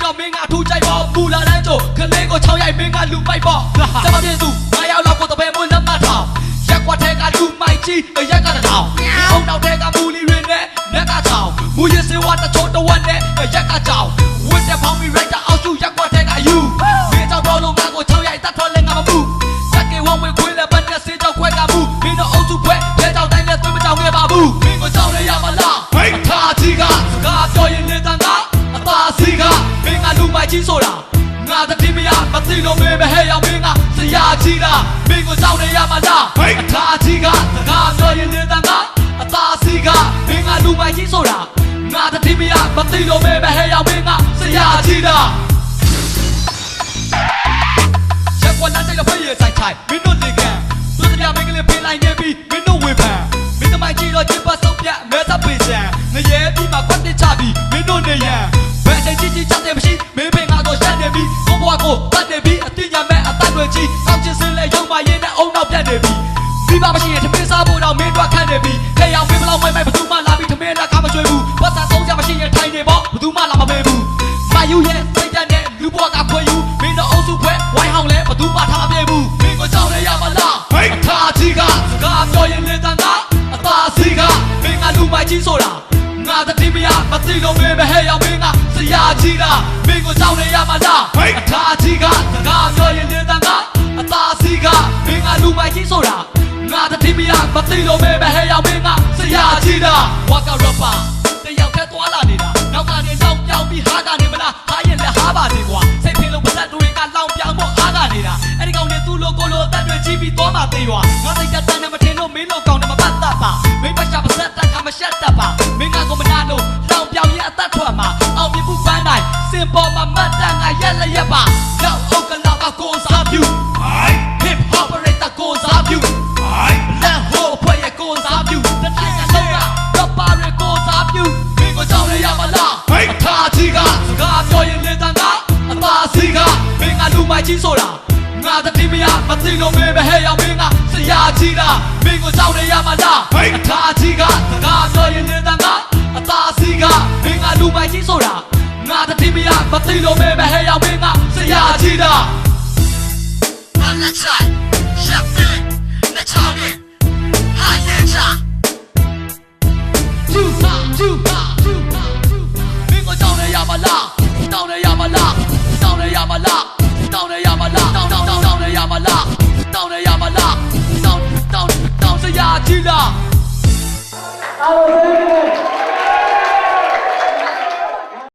တော့မင်းကထူးကြိုက်ပေါ့မူလာတန်းကြိုခလေးကို6ရိုက်မင်းကလူပိုက်ပေါ့စမပြင်းသူ9ယောက်လောက်ကိုတပည့်မွန်းလက်မထောင်ရက်ကွက်ထဲကလူမိုက်ကြီးရက်ကတထောင်အုံနောက်ထဲကမူလီတွေနဲ့နက်ကထောင်မူရစေဝါတချို့တဝက်နဲ့ရက်ကကြောင်ဝစ်တဲ့ဖောင်းမီရိုက်တာအောက်စုရက်ကွက်ထဲကယူမင်းကြောင့်တော်လုံးငါကို6ရိုက်တတ်ထွက်လဲငါမမှုစက်ကေဝဝေခွေးလက်ပတ်နဲ့စေးကြောက်ခွဲကမှုမင်းတို့အုပ်စုခွဲထဲကြောက်တိုင်းနဲ့သွေးမကြောက်ခဲ့ပါဘူးမင်းကိုကြောက်ရရမလားအထာကြီးကစကားပြောရင်နေတန်ကအသာစီကမင်းကလူမိုက်ကြီးဆိုတာငါတတိမရမသိလို့မင်းမဟဲ့ရောက်မင်းကဆရာကြီးလားမင်းကိုကြောက်နေရမလားအထာကြီးကစကားပြောရင်နေတန်ကအသာစီကမင်းကလူမိုက်ကြီးဆိုတာငါတတိမရမသိလို့မင်းမဟဲ့ရောက်မင်းကဆရာကြီးလားရက်ကွက်လက်တိုက်လို့ဖေးရဆိုင်ချိုင်မင်းတို့ဒီကံသူတရားမင်းကလေးဖေးလိုက်နေပြီမင်းတို့ဝေဖန်မင်းတမိုက်ကြီးတော့ချစ်ပတ်ဆုံးပြမဲသပေချံငရဲပြီးမှခွက်တစ်ချပြီးမင်းတို့နေရန်ဘယ်ချိန်ကြီးချက်တယ်မရှိမင်းပင်ကတော့ရှက်နေပြီကိုဘွားကိုတတ်နေပြီအတိညာမဲ့အသက်တွေကြီးအောက်ချစ်စင်းလဲရုံမရင်းနဲ့အုံနောက်ပြတ်နေပြီပြီးပါမရှိရင်ထမင်းစားဖို့တော့မင်းတို့ခန့်နေပြီထဲရောက်မင်းဘလောက်မိုက်မိုက်ဘသူမှလာပြီးထမင်းလက်ကားမကျွေးဘူးပတ်စံသုံးချက်မရှိရင်ထိုင်နေပေါ့ဘသူမှလာမပေးဘူးမာယူရဲ့စိတ်ဓာတ်နဲ့လူဘွားကခွေယူမင်းတို့အုပ်စုခွဲဝိုင်းဟောင်းလဲဘသူမှထားမပြေဘူးမင်းကိုကြောက်ရရမလားအထာကြီးကစကားပြောရင်နေတန်ကအသာစီကမင်းကလူမိုက်ကြီးဆိုတာငါတတိမရမသိလို့မင်းမဟဲ့ရောက်မင်းကဆရာကြီးလားမင်းကိုကြောက်နေရမလားအထာကြီးကစကားပြောရင်နေတန်ကအသာစီကမင်းကလူမိုက်ကြီးဆိုတာငါတတိမရမသိလို့မင်းမဟဲ့ရောက်မင်းကဆရာကြီးလားဝါကရပါတယောက်တည်းသွားလာနေတာနောက်ကနေလောင်ပြောင်းပြီးဟာကနေမလားဟာရင်လည်းဟာပါစေကွာစိတ်ဖိလို့ပါသက်တွေကလောင်ပြောင်းဖို့ဟာကနေတာအဲ့ဒီကောင်နဲ့သူ့လိုကိုလိုအသက်တွေကြီးပြီးသွားမှသိရွာငါစိတ်တန်းနဲ့မထင်လို့မင်းလိုကောင်နဲ့မပတ်သက်ပါမင်းပတ်ချပါဆက်တတ်ခါမရှက်တတ်ပါမင်းကကိုမနာလို့လောင်ပြောင်းရဲ့အသက်ထွက်မှာအောင်မြင်မှုပန်းတိုင်းစင်ပေါ်မှာမတ်တန်ကရက်လက်ရက်ပါနောက်အုတ်ကလာပါကိုစားပြူ hip hop operator ကိုစားပြူလက်ဟိုဖွဲ့ရဲ့ကိုစားပြူတစ်ထက်ကလုံးကတော့ပါရကိုစားပြူမင်းကိုကြောက်ရရမလားအထာကြီးကစကားပြောရင်လေတန်ကအသာစီကမင်းကလူမိုက်ကြီးဆိုတာငါတတိမရမသိလို့မင်းမဟဲ့ရောက်မင်းကဆရာကြီးလားမင်းကိုကြောက်နေရမလားအထာကြီးကစကားပြောရင်နေတန်ကအသာစီကမင်းကလူမိုက်ကြီးဆိုတာငါတတိမရမသိလို့မင်းမဟဲ့ရောက်မင်းကဆရာကြီးလားI'm not trying shut it let's talk it hi yeah twoမင်းကိုကြောက်နေရမလားတောင်းနေရမလားတောင်းနေရမလားတောင်းနေရမလားတောင်းနေရမလားတောင်းနေရမလားတောင်းဆရာကြီးလား